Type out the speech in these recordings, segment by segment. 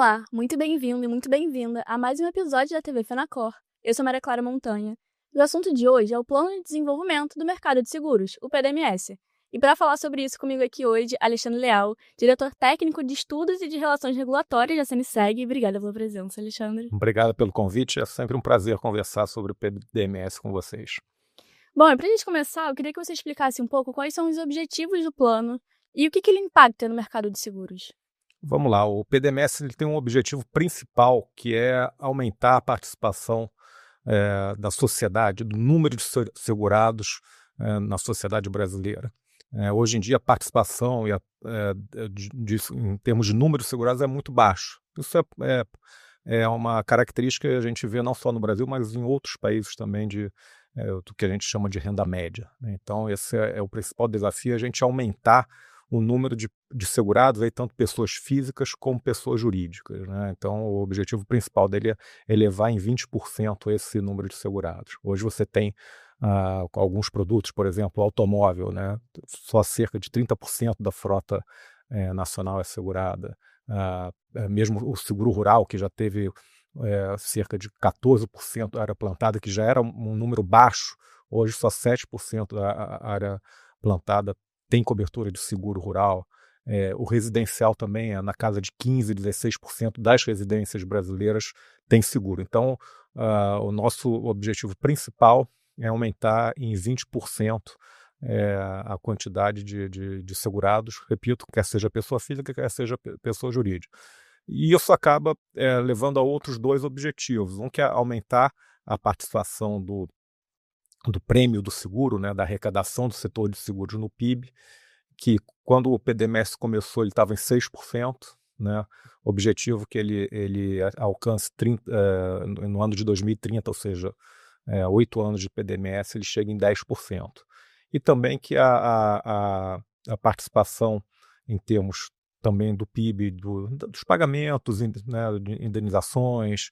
Olá, muito bem-vindo e muito bem-vinda a mais um episódio da TV Fenacor. Eu sou Maria Clara Montanha e o assunto de hoje é o Plano de Desenvolvimento do Mercado de Seguros, o PDMS. E para falar sobre isso comigo aqui hoje, Alexandre Leal, diretor técnico de Estudos e de Relações Regulatórias da CNSEG. Obrigada pela presença, Alexandre. Obrigado pelo convite, é sempre um prazer conversar sobre o PDMS com vocês. Bom, e para a gente começar, eu queria que você explicasse um pouco quais são os objetivos do plano e o que ele impacta no mercado de seguros. Vamos lá, o PDMS ele tem um objetivo principal, que é aumentar a participação da sociedade, do número de segurados na sociedade brasileira. Hoje em dia, a participação em termos de número de segurados é muito baixo. Isso é uma característica que a gente vê não só no Brasil, mas em outros países também do que a gente chama de renda média, né? Então, esse é o principal desafio, a gente aumentar o número de segurados, aí, tanto pessoas físicas como pessoas jurídicas, né? Então, o objetivo principal dele é elevar em 20% esse número de segurados. Hoje você tem alguns produtos, por exemplo, o automóvel, né? Só cerca de 30% da frota nacional é segurada. Mesmo o seguro rural, que já teve cerca de 14% da área plantada, que já era um número baixo, hoje só 7% da área plantada tem cobertura de seguro rural. O residencial também é na casa de 15%, 16% das residências brasileiras tem seguro. Então, o nosso objetivo principal é aumentar em 20% a quantidade de segurados, repito, quer seja pessoa física, quer seja pessoa jurídica. E isso acaba levando a outros dois objetivos. Um que é aumentar a participação do prêmio do seguro, né, da arrecadação do setor de seguros no PIB, que quando o PDMS começou ele estava em 6%, né, objetivo que ele alcance no ano de 2030, ou seja, 8 anos de PDMS, ele chega em 10%. E também que a participação em termos também do PIB, dos pagamentos, né, de indenizações,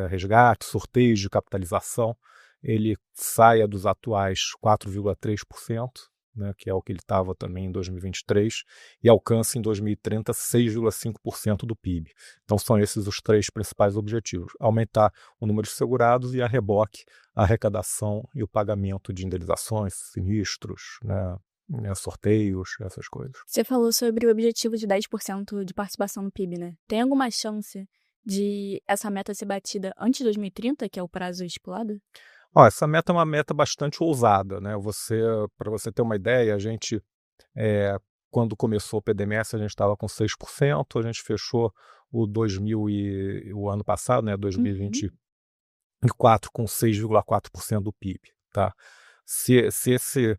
resgates, sorteios de capitalização, ele saia dos atuais 4,3%, né, que é o que ele estava também em 2023, e alcance em 2030 6,5% do PIB. Então são esses os três principais objetivos: aumentar o número de segurados e, a reboque, a arrecadação e o pagamento de indenizações, sinistros, né, sorteios, essas coisas. Você falou sobre o objetivo de 10% de participação no PIB, né? Tem alguma chance de essa meta ser batida antes de 2030, que é o prazo estipulado? Essa meta é uma meta bastante ousada, né? Para você ter uma ideia, a gente, quando começou o PDMS, a gente estava com 6%, a gente fechou o ano passado, né, 2024, com 6,4% do PIB, tá? Se esse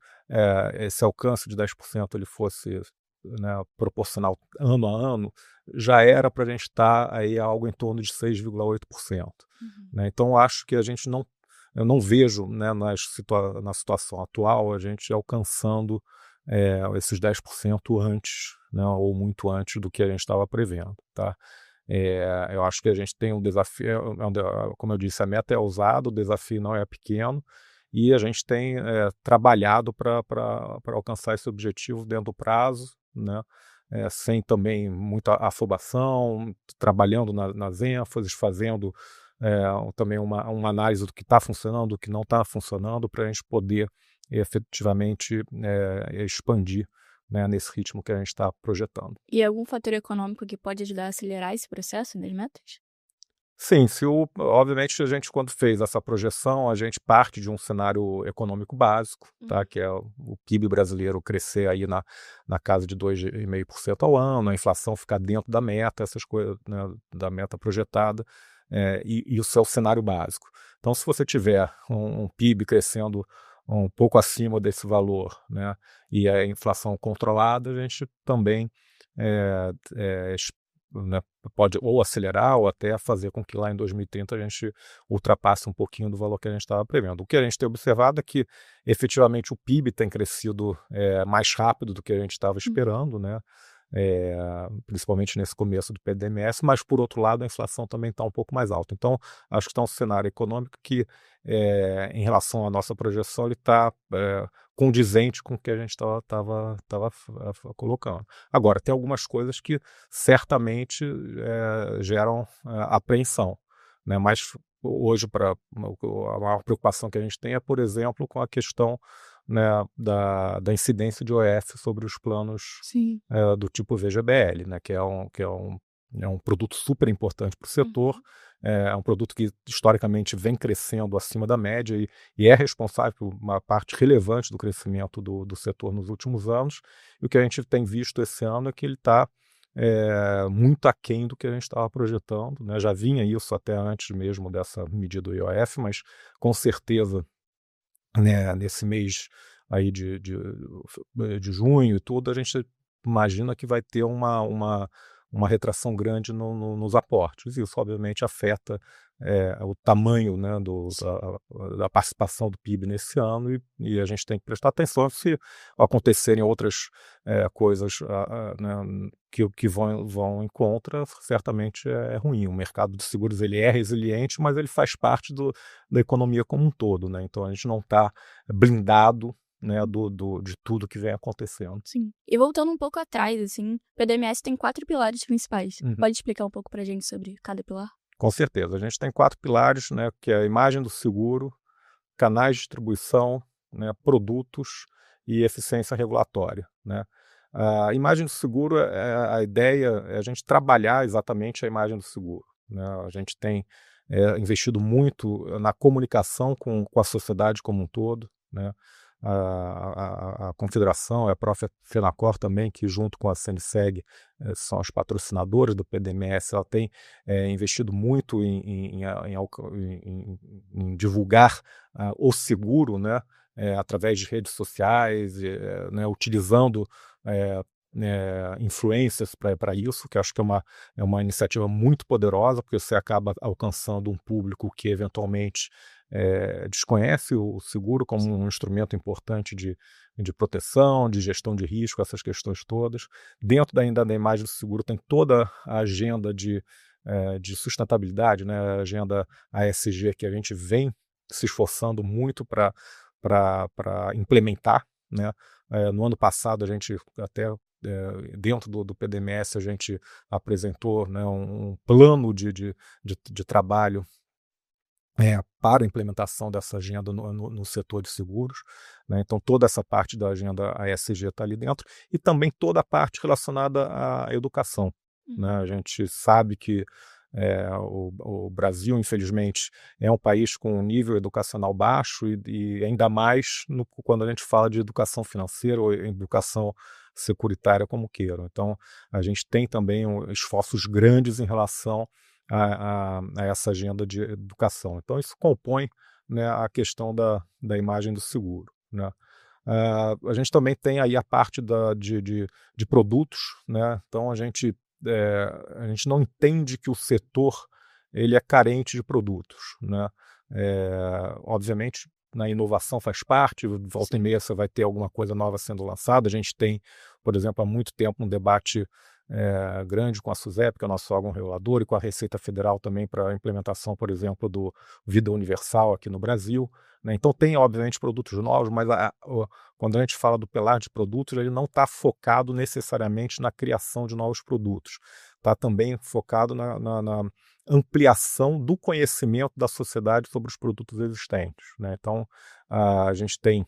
alcance de 10% ele fosse, né, proporcional ano a ano, já era para a gente estar aí algo em torno de 6,8%. Né? Então, eu acho que eu não vejo, né, na situação atual a gente alcançando esses 10% antes, né, ou muito antes do que a gente estava prevendo. Tá? Eu acho que a gente tem um desafio, como eu disse, a meta é ousada, o desafio não é pequeno, e a gente tem trabalhado para alcançar esse objetivo dentro do prazo, né, sem também muita afobação, trabalhando nas ênfases, fazendo também uma análise do que está funcionando, do que não está funcionando, para a gente poder efetivamente expandir, né, nesse ritmo que a gente está projetando. E algum fator econômico que pode ajudar a acelerar esse processo das metas? Sim, obviamente a gente, quando fez essa projeção, a gente parte de um cenário econômico básico, tá, que é o PIB brasileiro crescer aí na casa de 2,5% ao ano, a inflação ficar dentro da meta, essas coisas, né, da meta projetada, e isso é o cenário básico. Então, se você tiver um PIB crescendo um pouco acima desse valor, né, e a inflação controlada, a gente também né, pode ou acelerar ou até fazer com que lá em 2030 a gente ultrapasse um pouquinho do valor que a gente estava prevendo. O que a gente tem observado é que efetivamente o PIB tem crescido mais rápido do que a gente estava esperando, né? Principalmente nesse começo do PDMS, mas por outro lado a inflação também está um pouco mais alta. Então acho que está um cenário econômico que, em relação à nossa projeção, ele está condizente com o que a gente estava colocando. Agora, tem algumas coisas que certamente geram apreensão, né? Mas hoje, a maior preocupação que a gente tem é, por exemplo, com a questão, né, da incidência de OF sobre os planos Sim. do tipo VGBL, né, que é um produto super importante para o setor, é um produto que historicamente vem crescendo acima da média e é responsável por uma parte relevante do crescimento do setor nos últimos anos. E o que a gente tem visto esse ano é que ele está muito aquém do que a gente estava projetando, né? Já vinha isso até antes mesmo dessa medida do IOF, mas com certeza, né, nesse mês aí de junho e tudo, a gente imagina que vai ter uma retração grande nos aportes. Isso, obviamente, afeta o tamanho, né, da participação do PIB nesse ano e a gente tem que prestar atenção se acontecerem outras coisas né, que vão em contra, certamente é ruim. O mercado de seguros ele é resiliente, mas ele faz parte da economia como um todo, né? Então a gente não está blindado, né, de tudo que vem acontecendo. Sim. E voltando um pouco atrás, assim, o PDMS tem 4 pilares principais. Uhum. Pode explicar um pouco pra gente sobre cada pilar? Com certeza. A gente tem 4 pilares, né, que é a imagem do seguro, canais de distribuição, né, produtos e eficiência regulatória, né? A imagem do seguro, a ideia é a gente trabalhar exatamente a imagem do seguro, né? A gente tem investido muito na comunicação com a sociedade como um todo, né? A Confederação, a própria FENACOR também, que junto com a CNSEG são os patrocinadores do PDMS, ela tem investido muito em divulgar o seguro, né, através de redes sociais, né, utilizando influências para isso, que acho que é uma iniciativa muito poderosa, porque você acaba alcançando um público que eventualmente desconhece o seguro como um instrumento importante de proteção, de gestão de risco, essas questões todas. Dentro ainda da imagem do seguro tem toda a agenda de sustentabilidade, né, a agenda ASG, que a gente vem se esforçando muito para implementar, né? No ano passado, a gente até dentro do PDMS, a gente apresentou, né, um plano de trabalho para a implementação dessa agenda no setor de seguros, né? Então toda essa parte da agenda ASG está ali dentro e também toda a parte relacionada à educação, né? A gente sabe que o Brasil, infelizmente, é um país com um nível educacional baixo e ainda mais quando a gente fala de educação financeira ou educação securitária como queiram. Então a gente tem também esforços grandes em relação a essa agenda de educação. Então isso compõe, né, a questão da imagem do seguro, né? A gente também tem aí a parte de produtos, né? Então a gente não entende que o setor ele é carente de produtos, né? Obviamente, na inovação faz parte, volta e meia você vai ter alguma coisa nova sendo lançada. A gente tem, por exemplo, há muito tempo um debate grande com a SUSEP, que é o nosso órgão regulador, e com a Receita Federal também para a implementação, por exemplo, do Vida Universal aqui no Brasil, né? Então tem, obviamente, produtos novos, mas quando a gente fala do pilar de produtos, ele não está focado necessariamente na criação de novos produtos. Está também focado na ampliação do conhecimento da sociedade sobre os produtos existentes, né? Então, a gente tem,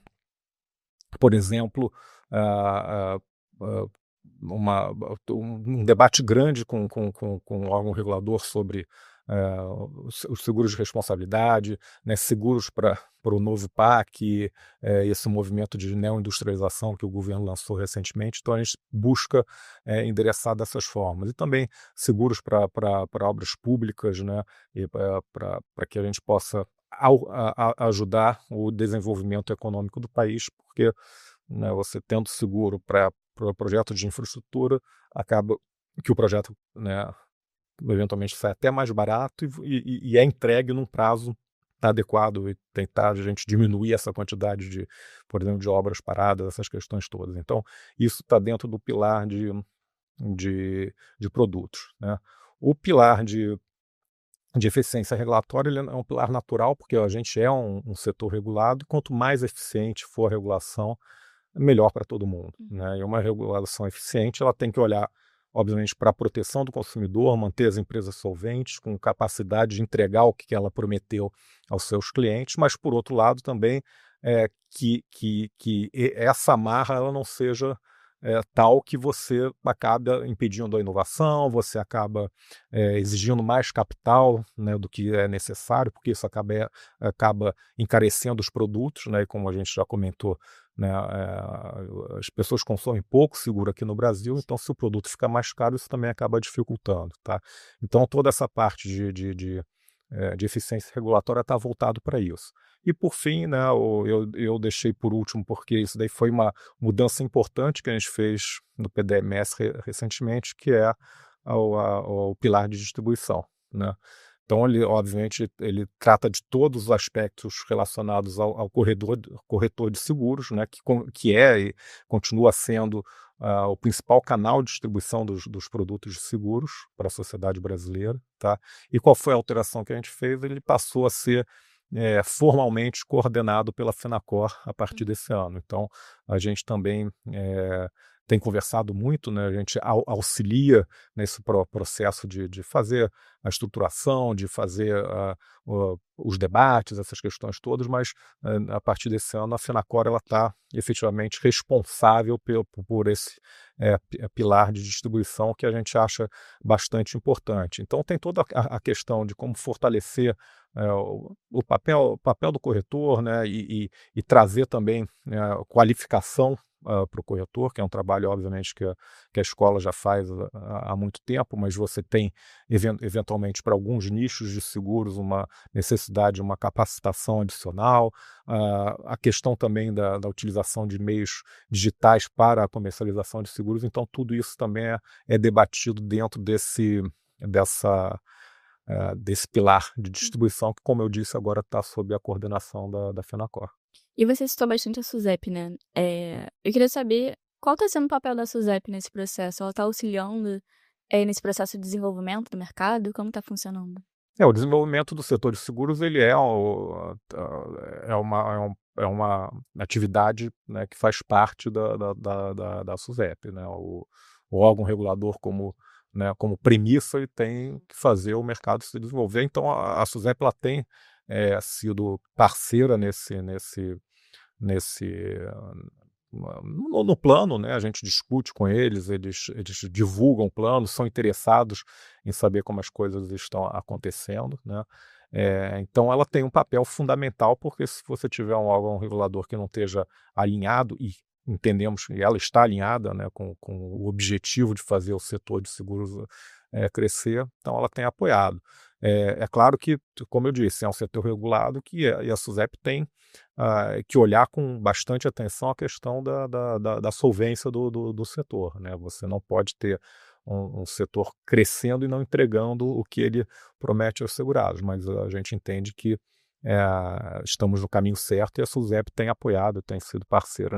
por exemplo, um debate grande com o órgão regulador sobre os seguros de responsabilidade, né, seguros para o novo PAC, esse movimento de neoindustrialização que o governo lançou recentemente. Então a gente busca endereçar dessas formas. E também seguros para obras públicas, né, e para que a gente possa ajudar o desenvolvimento econômico do país, porque, né, você tendo seguro para projeto de infraestrutura, acaba que o projeto, né, eventualmente sai até mais barato e é entregue num prazo adequado e tentar a gente diminuir essa quantidade de, por exemplo, de obras paradas, essas questões todas. Então, isso está dentro do pilar de produtos, né? O pilar de de eficiência regulatória, ele é um pilar natural, porque a gente é um setor regulado, e quanto mais eficiente for a regulação, melhor para todo mundo, né? E uma regulação eficiente, ela tem que olhar, obviamente, para a proteção do consumidor, manter as empresas solventes, com capacidade de entregar o que ela prometeu aos seus clientes, mas, por outro lado, também que essa amarra ela não seja tal que você acaba impedindo a inovação, você acaba exigindo mais capital, né, do que é necessário, porque isso acaba encarecendo os produtos, né, e como a gente já comentou, né, as pessoas consomem pouco seguro aqui no Brasil, então se o produto fica mais caro, isso também acaba dificultando, tá? Então toda essa parte de eficiência regulatória está voltado para isso. E por fim, né, eu deixei por último, porque isso daí foi uma mudança importante que a gente fez no PDMS recentemente, que é o pilar de distribuição, né? Então, ele, obviamente, ele trata de todos os aspectos relacionados ao corretor de seguros, né, que é e continua sendo o principal canal de distribuição dos produtos de seguros para a sociedade brasileira. Tá? E qual foi a alteração que a gente fez? Ele passou a ser formalmente coordenado pela FENACOR a partir desse ano. Então, a gente também tem conversado muito, né? A gente auxilia nesse processo de fazer a estruturação, de fazer os debates, essas questões todas, mas a partir desse ano a FENACOR está efetivamente responsável por esse pilar de distribuição que a gente acha bastante importante. Então tem toda a questão de como fortalecer o papel do corretor, né, e trazer também qualificação para o corretor, que é um trabalho, obviamente, que a escola já faz há muito tempo, mas você tem, eventualmente, para alguns nichos de seguros, uma necessidade de uma capacitação adicional, a questão também da utilização de meios digitais para a comercialização de seguros, então tudo isso também é debatido dentro desse pilar de distribuição, que, como eu disse, agora está sob a coordenação da FENACOR. E você citou bastante a SUSEP, né? Eu queria saber qual está sendo o papel da SUSEP nesse processo. Ela está auxiliando nesse processo de desenvolvimento do mercado? Como está funcionando? O desenvolvimento do setor de seguros ele é uma atividade, né, que faz parte da SUSEP, né? O órgão regulador como premissa, ele tem que fazer o mercado se desenvolver. Então a SUSEP ela tem sido parceira no plano, né? A gente discute com eles divulgam o plano, são interessados em saber como as coisas estão acontecendo, né? Então ela tem um papel fundamental, porque se você tiver um órgão regulador que não esteja alinhado, e entendemos que ela está alinhada, né, com o objetivo de fazer o setor de seguros crescer, então ela tem apoiado. É claro que, como eu disse, é um setor regulado e a SUSEP tem que olhar com bastante atenção a questão da solvência do setor, né? Você não pode ter um setor crescendo e não entregando o que ele promete aos segurados, mas a gente entende que estamos no caminho certo e a SUSEP tem apoiado, tem sido parceira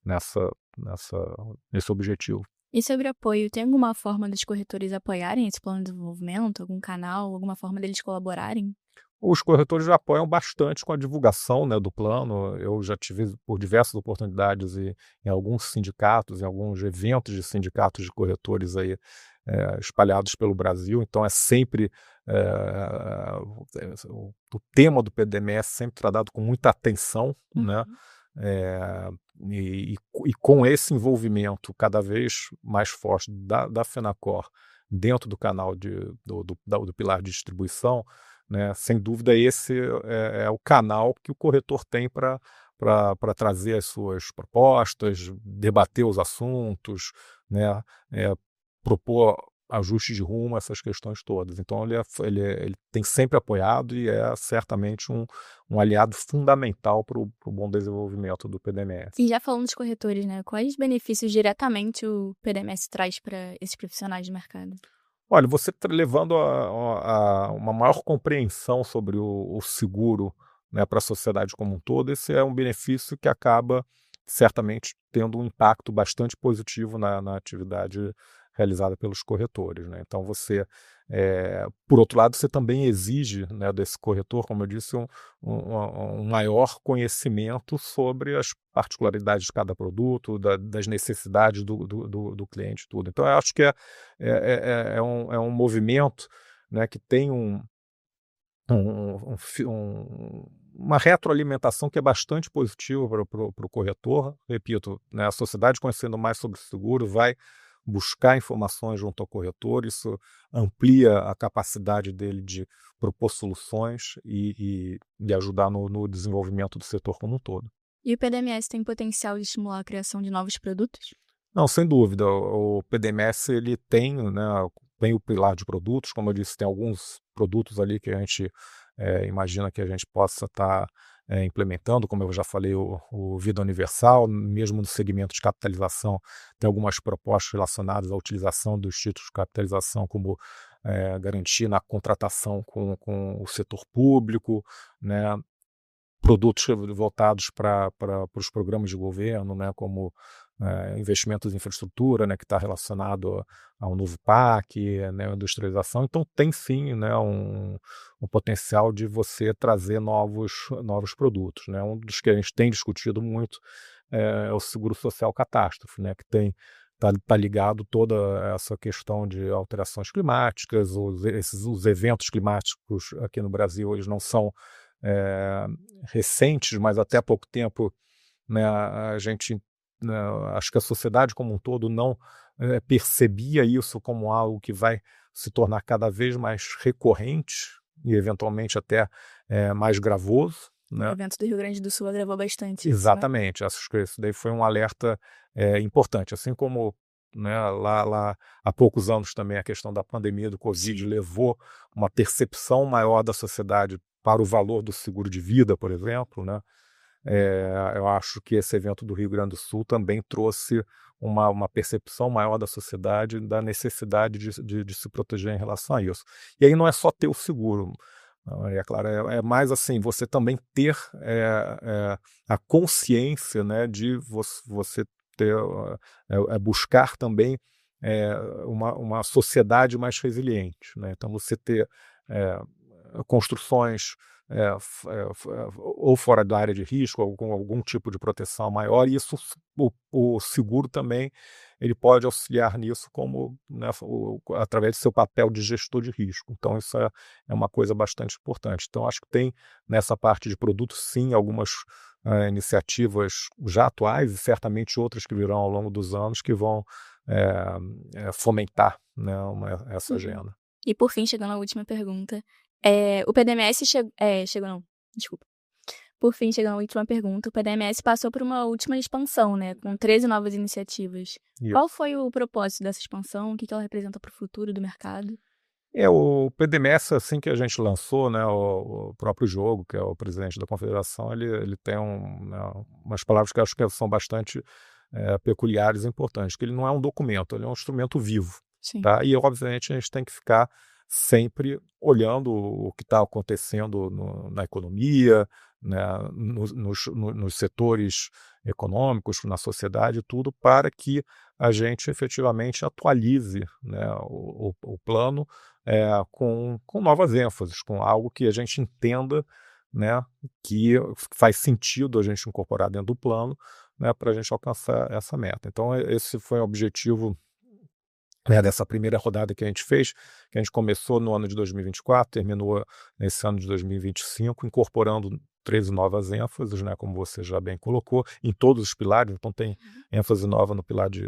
nesse objetivo. E sobre apoio, tem alguma forma dos corretores apoiarem esse plano de desenvolvimento? Algum canal, alguma forma deles colaborarem? Os corretores já apoiam bastante com a divulgação, né, do plano. Eu já tive por diversas oportunidades em alguns sindicatos, em alguns eventos de sindicatos de corretores aí, espalhados pelo Brasil. Então é sempre o tema do PDMS sempre tratado com muita atenção, né? E com esse envolvimento cada vez mais forte da FENACOR dentro do canal do pilar de distribuição, né, sem dúvida esse é o canal que o corretor tem para trazer as suas propostas, debater os assuntos, né, propor ajuste de rumo, essas questões todas. Então ele tem sempre apoiado e é certamente um aliado fundamental para o bom desenvolvimento do PDMS. E já falando dos corretores, né, quais benefícios diretamente o PDMS traz para esses profissionais de mercado? Olha, você levando a uma maior compreensão sobre o seguro, né, para a sociedade como um todo, esse é um benefício que acaba certamente tendo um impacto bastante positivo na atividade realizada pelos corretores, né? Então por outro lado, você também exige, né, desse corretor, como eu disse, um maior conhecimento sobre as particularidades de cada produto, das necessidades do cliente, tudo. Então, eu acho que é um movimento, né, que tem uma retroalimentação que é bastante positiva para o corretor. Repito, né, a sociedade, conhecendo mais sobre o seguro, vai buscar informações junto ao corretor. Isso amplia a capacidade dele de propor soluções e ajudar no desenvolvimento do setor como um todo. E o PDMS tem potencial de estimular a criação de novos produtos? Não, sem dúvida. O PDMS ele tem, né, tem o pilar de produtos, como eu disse, tem alguns produtos ali que a gente imagina que a gente possa estar implementando, como eu já falei, o Vida Universal, mesmo no segmento de capitalização, tem algumas propostas relacionadas à utilização dos títulos de capitalização como garantia na contratação com o setor público, né, produtos voltados para os programas de governo, né, como investimentos em infraestrutura, né, que está relacionado ao novo PAC, né, industrialização. Então tem sim, né, um potencial de você trazer novos produtos, né. Um dos que a gente tem discutido muito é o seguro social catástrofe, né, que está ligado toda essa questão de alterações climáticas. Os eventos climáticos aqui no Brasil, eles não são recentes, mas até há pouco tempo, né, a gente, né, acho que a sociedade como um todo não percebia isso como algo que vai se tornar cada vez mais recorrente e eventualmente até mais gravoso, O né? evento do Rio Grande do Sul agravou bastante isso, né? Exatamente, acho que isso daí foi um alerta importante, assim como, né, lá há poucos anos também a questão da pandemia do Covid levou uma percepção maior da sociedade para o valor do seguro de vida, por exemplo, né? Eu acho que esse evento do Rio Grande do Sul também trouxe uma percepção maior da sociedade da necessidade de se proteger em relação a isso. E aí não é só ter o seguro, Maria Clara, é mais assim, você também ter a consciência, né, de você ter, buscar também uma sociedade mais resiliente, né? Então você ter construções ou fora da área de risco, ou com algum tipo de proteção maior, e isso o seguro também ele pode auxiliar nisso como, né, através do seu papel de gestor de risco. Então isso é uma coisa bastante importante. Então acho que tem nessa parte de produtos sim algumas iniciativas já atuais e certamente outras que virão ao longo dos anos que vão fomentar, né, essa agenda. E por fim, chegando à última pergunta, o PDMS chegou não, desculpa. Por fim, chegando à última pergunta, o PDMS passou por uma última expansão, né, com 13 novas iniciativas. Isso. Qual foi o propósito dessa expansão? O que ela representa para o futuro do mercado? O PDMS, assim que a gente lançou, né, o próprio Jogo, que é o presidente da confederação, ele tem né, umas palavras que eu acho que são bastante peculiares e importantes, que ele não é um documento, ele é um instrumento vivo. Sim. Tá? E, obviamente, a gente tem que ficar sempre olhando o que está acontecendo na economia, né, nos setores econômicos, na sociedade, tudo, para que a gente efetivamente atualize, né, o plano com novas ênfases, com algo que a gente entenda, né, que faz sentido a gente incorporar dentro do plano, né, para a gente alcançar essa meta. Então, esse foi o objetivo, né, dessa primeira rodada que a gente fez, que a gente começou no ano de 2024, terminou nesse ano de 2025, incorporando 13 novas ênfases, né, como você já bem colocou, em todos os pilares. Então tem ênfase nova no pilar de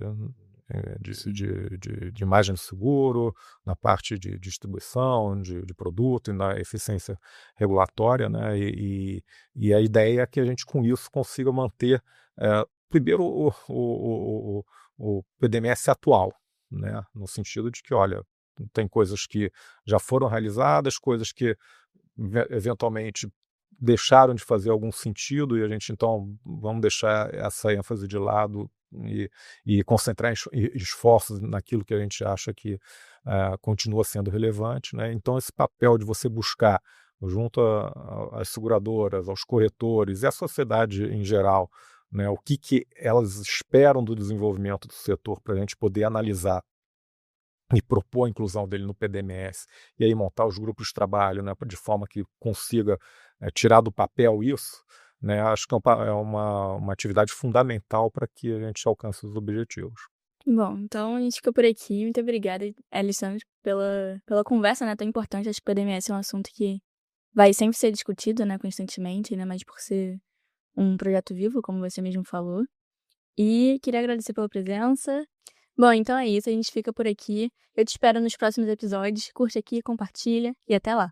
imagem do seguro, na parte de distribuição de produto e na eficiência regulatória, né, e a ideia é que a gente com isso consiga manter primeiro o PDMS atual, né, no sentido de que, olha, tem coisas que já foram realizadas, coisas que eventualmente deixaram de fazer algum sentido, e a gente então vamos deixar essa ênfase de lado e concentrar esforços naquilo que a gente acha que continua sendo relevante, né? Então esse papel de você buscar junto às seguradoras, aos corretores e à sociedade em geral, né, o que elas esperam do desenvolvimento do setor para a gente poder analisar e propor a inclusão dele no PDMS, e aí montar os grupos de trabalho, né, de forma que consiga tirar do papel isso, né, acho que é uma atividade fundamental para que a gente alcance os objetivos. Bom, então a gente fica por aqui. Muito obrigada, Alessandro, pela conversa, né, tão importante. Acho que o PDMS é um assunto que vai sempre ser discutido, né, constantemente, ainda mais por ser um projeto vivo, como você mesmo falou. E queria agradecer pela presença. Bom, então é isso, a gente fica por aqui. Eu te espero nos próximos episódios. Curte aqui, compartilha e até lá.